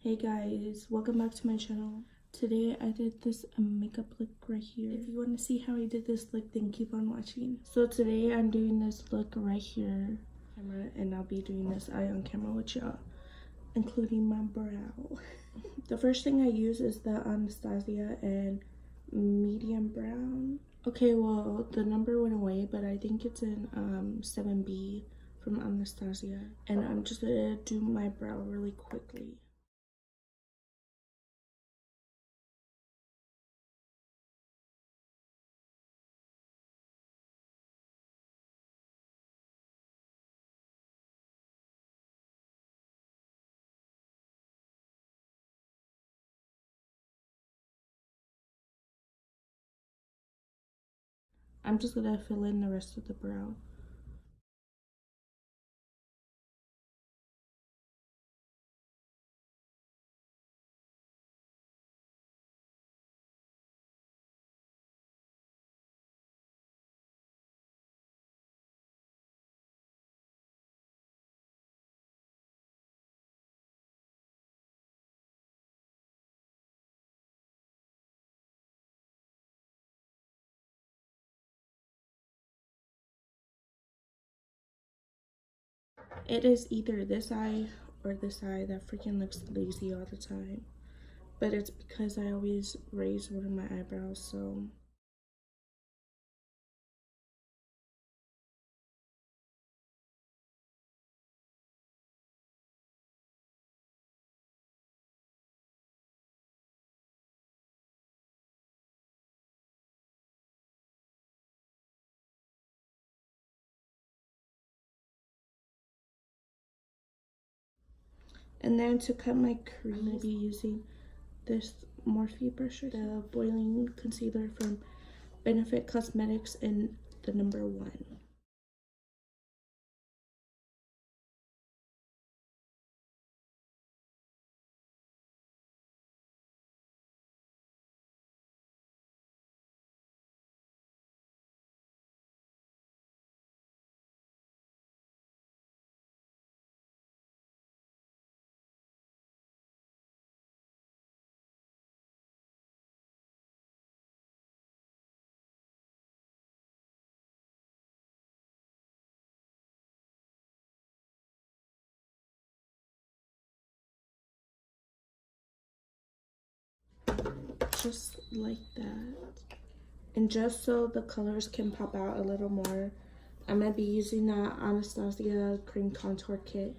Hey guys, welcome back to my channel. Today I did this makeup look right here. If you want to see how I did this look, then keep on watching. So today I'm doing this look right here, and I'll be doing this eye on camera with y'all, including my brow. The first thing I use is the Anastasia and medium brown. Okay, well the number went away, but I think it's in 7B from Anastasia, and I'm just gonna do my brow really quickly. I'm just gonna fill in the rest of the brow. It is either this eye or this eye that freaking looks lazy all the time. But it's because I always raise one of my eyebrows, so. And then to cut my crease, I'm gonna be using this Morphe brush, the boiling concealer from Benefit Cosmetics in the number 1. Just like that. And just so the colors can pop out a little more, I'm going to be using the Anastasia Cream Contour Kit.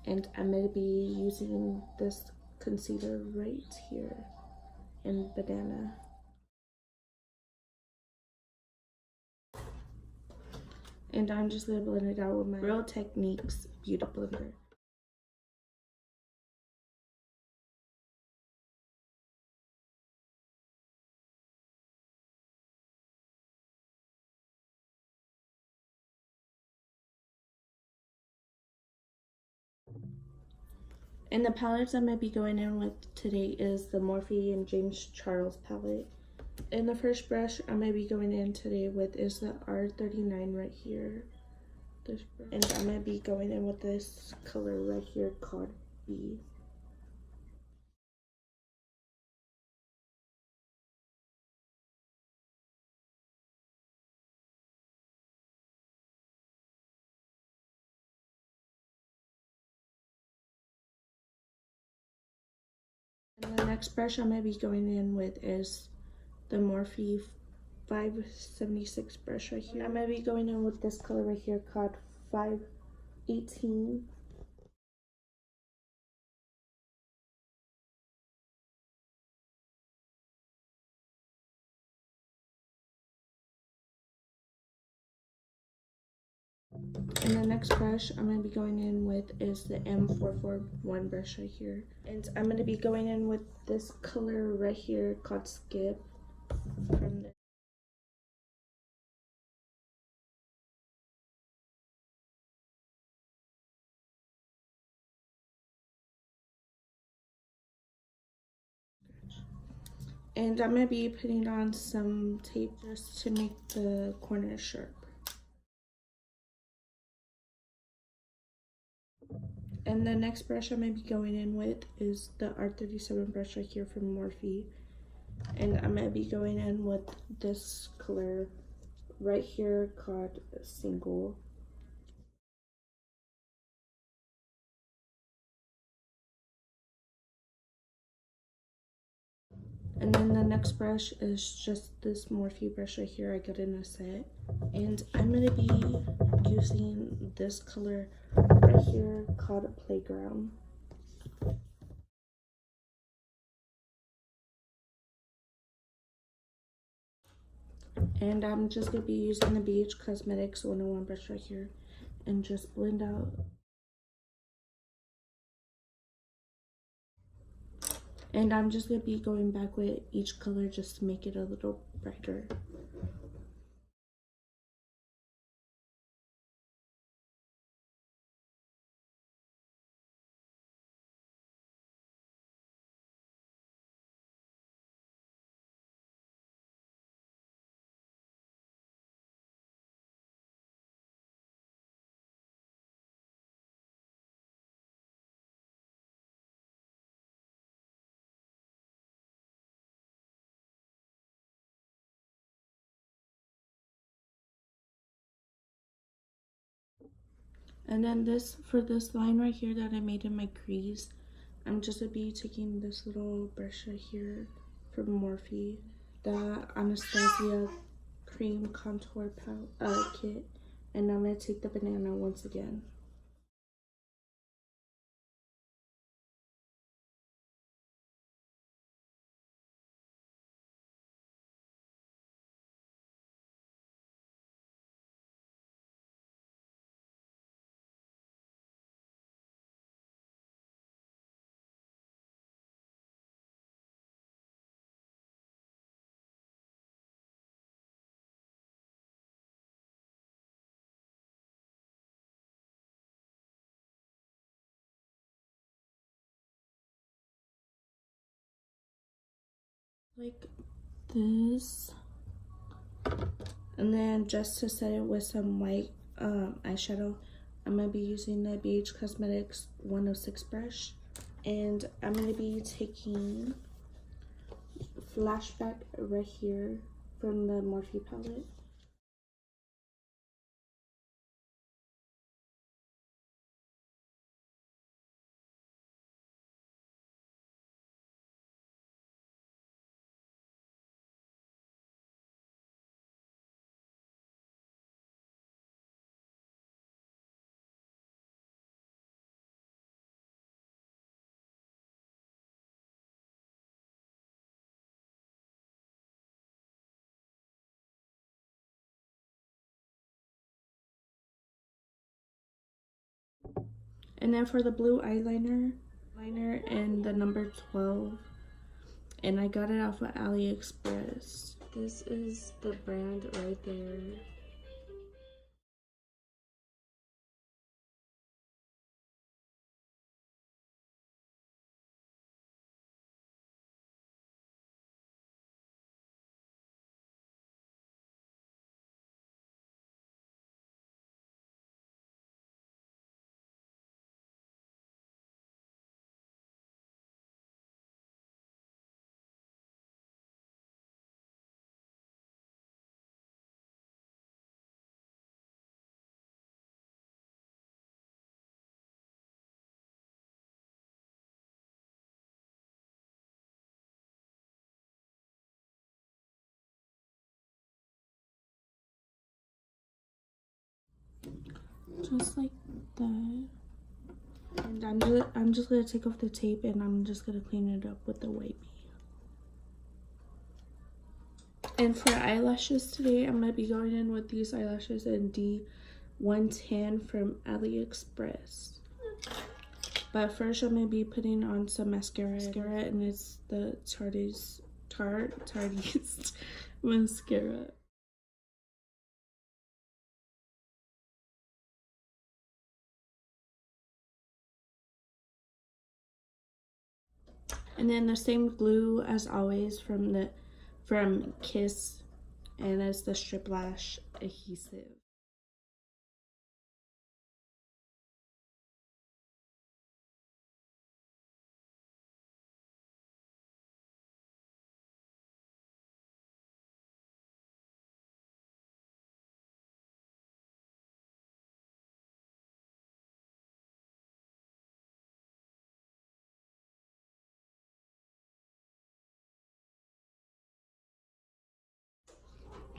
And I'm going to be using this concealer right here in Banana. And I'm just going to blend it out with my Real Techniques Beauty Blender. And the palettes I'm going to be going in with today is the Morphe and Jamescharles palette. And the first brush I'm going to be going in today with is the R39 right here. This brush. And I'm going to be going in with this color right here called B. And the next brush I'm going to be going in with is the Morphe 576 brush right here. I'm going to be going in with this color right here called 518. And the next brush I'm going to be going in with is the M441 brush right here. And I'm going to be going in with this color right here called Skip from the And I'm going to be putting on some tape just to make the corners sharp. And the next brush I'm going to be going in with is the R37 brush right here from Morphe. And I'm going to be going in with this color right here called Single. And then the next brush is just this Morphe brush right here. I got in a set. And I'm going to be using this color right here called Playground. And I'm just going to be using the BH Cosmetics 101 brush right here and just blend out. And I'm just going to be going back with each color just to make it a little brighter. And then for this line right here that I made in my crease, I'm just going to be taking this little brush right here from Morphe, the Anastasia Cream Contour Kit, and I'm going to take the banana once again. Like this. And then just to set it with some white eyeshadow, I'm going to be using the BH Cosmetics 106 brush. And I'm going to be taking Flashback right here from the Morphe palette. And then for the blue eyeliner in the number 12, and I got it off of AliExpress. This is the brand right there. Just like that. And I'm just gonna take off the tape and I'm just gonna clean it up with the wipey. And for eyelashes today, I'm gonna be going in with these eyelashes in D110 from AliExpress. But first, I'm gonna be putting on some mascara, and it's the Tarte's mascara. And then the same glue as always from Kiss, and it's the Strip Lash adhesive.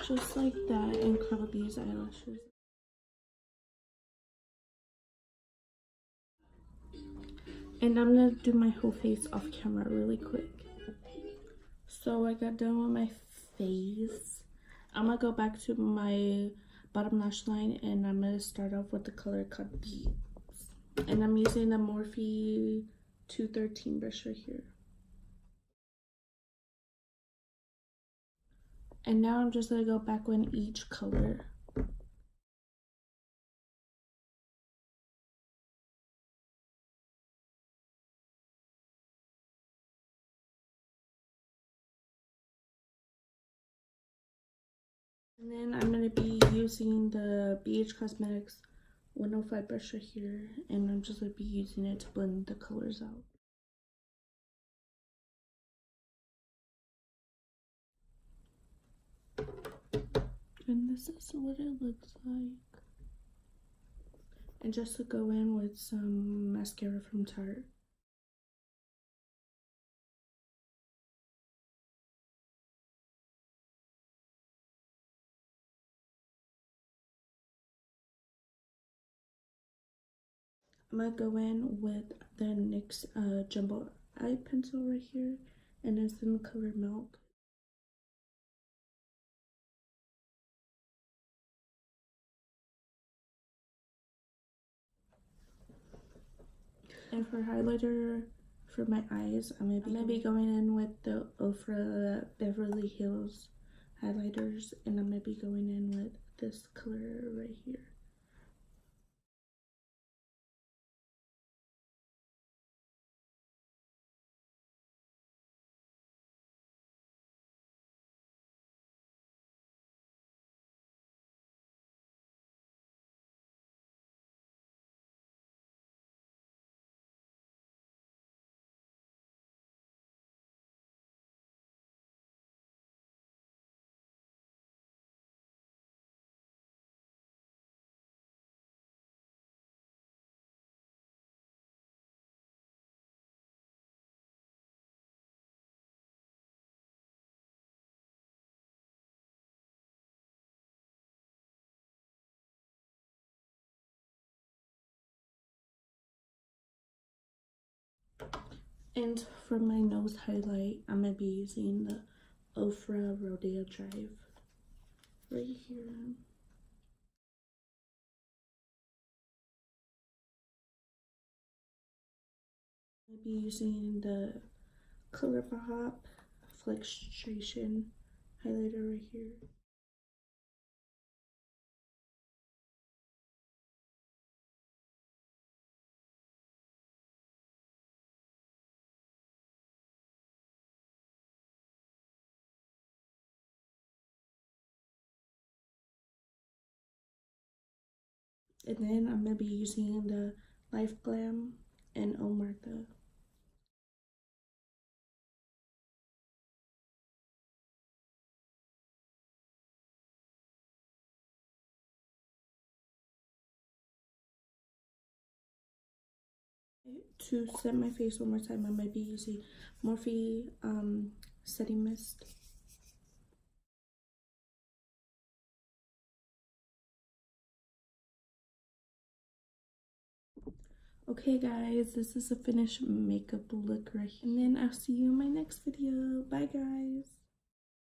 Just like that, and curl these eyelashes. And I'm gonna do my whole face off camera really quick. So I got done with my face. I'm gonna go back to my bottom lash line, and I'm gonna start off with the color called Beads. And I'm using the Morphe 213 brush right here. And now I'm just gonna go back on each color. And then I'm going to be using the BH Cosmetics 105 brush right here, and I'm just going to be using it to blend the colors out. And this is what it looks like. And just to go in with some mascara from Tarte. I'm gonna go in with the NYX jumbo eye pencil right here, and it's in the color Milk. And for highlighter for my eyes, I'm gonna be going in with the Ofra Beverly Hills highlighters, and I'm gonna be going in with this color right here. And for my nose highlight, I'm gonna be using the Ofra Rodeo Drive right here. I'll be using the Color Pop Flexitarian highlighter right here. And then I'm gonna be using the Life Glam and Oh Martha. To set my face one more time, I might be using Morphe setting mist. Okay guys, this is a finished makeup look right here. And then I'll see you in my next video. Bye guys.